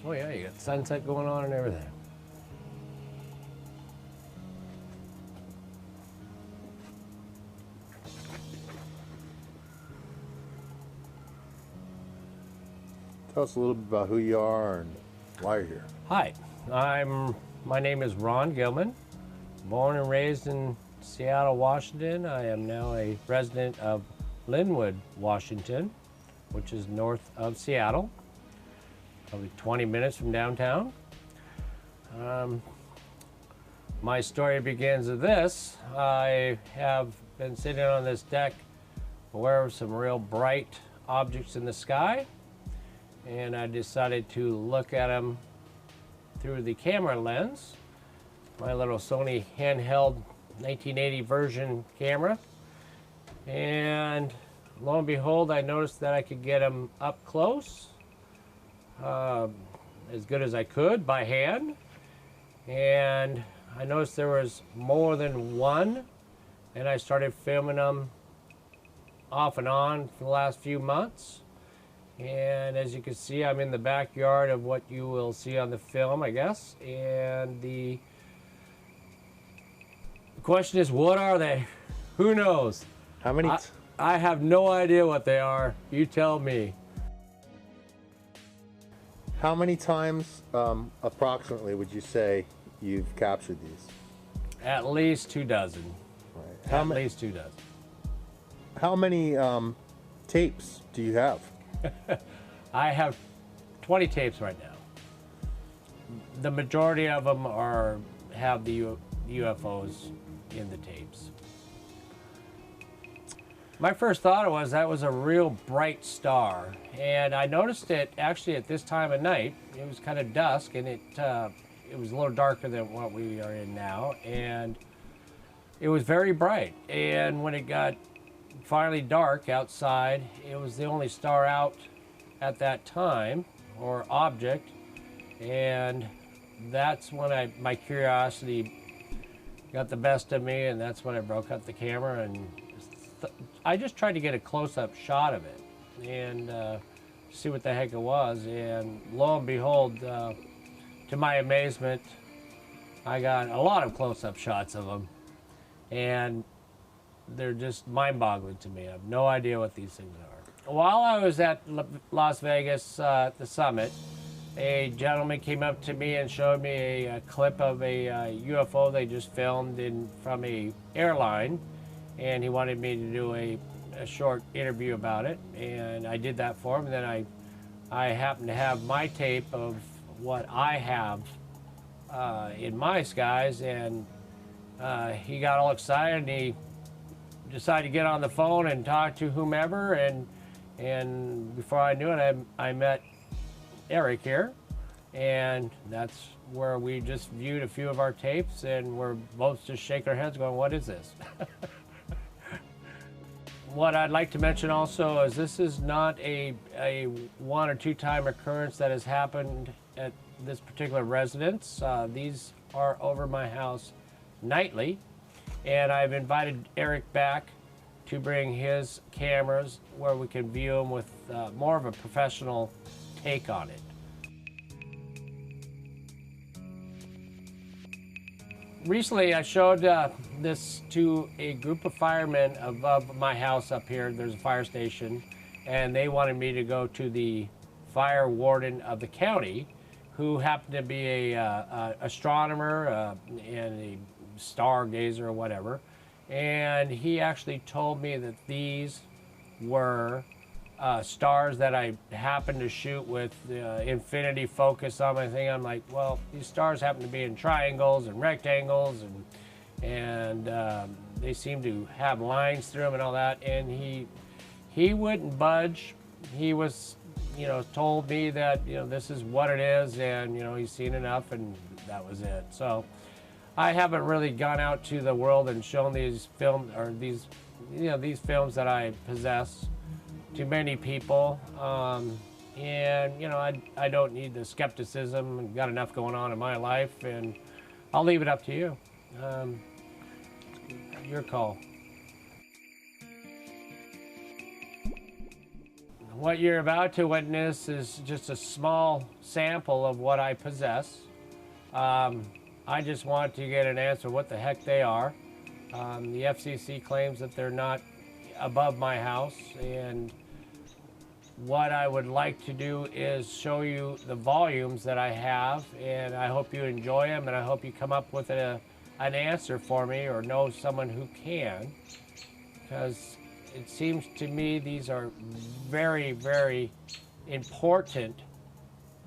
Oh yeah, you got sunset going on and everything. Tell us a little bit about who you are and why you're here. Hi, my name is Ron Gilman, born and raised in Seattle, Washington. I am now a resident of Linwood, Washington, which is north of Seattle, probably 20 minutes from downtown. My story begins with this. I have been sitting on this deck aware of some real bright objects in the sky, and I decided to look at them through the camera lens, my little Sony handheld 1980 version camera, and lo and behold, I noticed that I could get them up close, as good as I could by hand, and I noticed there was more than one, and I started filming them off and on for the last few months. And as you can see, I'm in the backyard of what you will see on the film, I guess. And the question is, what are they? Who knows? How many? I have no idea what they are. You tell me. How many times, approximately, would you say you've captured these? At least 2 dozen. Right. At least 2 dozen. How many tapes do you have? I have 20 tapes right now. The majority of them have the UFOs in the tapes. My first thought was that was a real bright star, and I noticed it actually at this time of night. It was kind of dusk, and it was a little darker than what we are in now, and it was very bright. And when it got finally dark outside, it was the only star out at that time, or object, and that's when my curiosity got the best of me, and that's when I broke out the camera, and I just tried to get a close-up shot of it and see what the heck it was, and lo and behold, to my amazement, I got a lot of close-up shots of them, and they're just mind-boggling to me. I have no idea what these things are. While I was at Las Vegas at the summit, a gentleman came up to me and showed me a clip of a UFO they just filmed from a airline, and he wanted me to do a short interview about it, and I did that for him. And then I happened to have my tape of what I have in my skies, and he got all excited, and he decided to get on the phone and talk to whomever, and before I knew it, I met Eric here, and that's where we just viewed a few of our tapes, and we're both just shaking our heads going, what is this? What I'd like to mention also is this is not a 1 or 2 time occurrence that has happened at this particular residence. These are over my house nightly. And I've invited Eric back to bring his cameras where we can view them with more of a professional take on it. Recently, I showed this to a group of firemen above my house up here. There's a fire station, and they wanted me to go to the fire warden of the county, who happened to be a astronomer and a stargazer or whatever, and he actually told me that these were stars that I happened to shoot with infinity focus on my thing. I'm like, well, these stars happen to be in triangles and rectangles, and they seem to have lines through them and all that, and he wouldn't budge. He was, told me that, this is what it is, and, he's seen enough, and that was it. So I haven't really gone out to the world and shown these films, or these films that I possess, to many people. And, I don't need the skepticism. I've got enough going on in my life, and I'll leave it up to you. Your call. what you're about to witness is just a small sample of what I possess. I just want to get an answer what the heck they are. The FCC claims that they're not above my house, and what I would like to do is show you the volumes that I have, and I hope you enjoy them, and I hope you come up with an answer for me or know someone who can, because it seems to me these are very, very important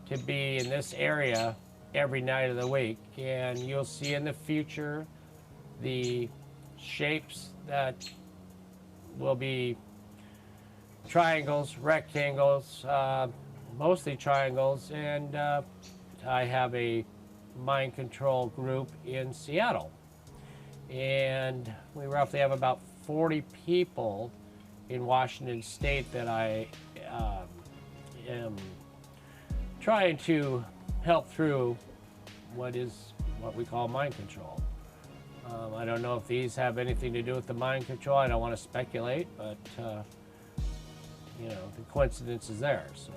to be in this area every night of the week. And you'll see in the future the shapes that will be triangles, rectangles, mostly triangles, and I have a mind control group in Seattle. And we roughly have about 40 people in Washington State that I am trying to help through what we call mind control. I don't know if these have anything to do with the mind control. I don't want to speculate, but you know, the coincidence is there. So.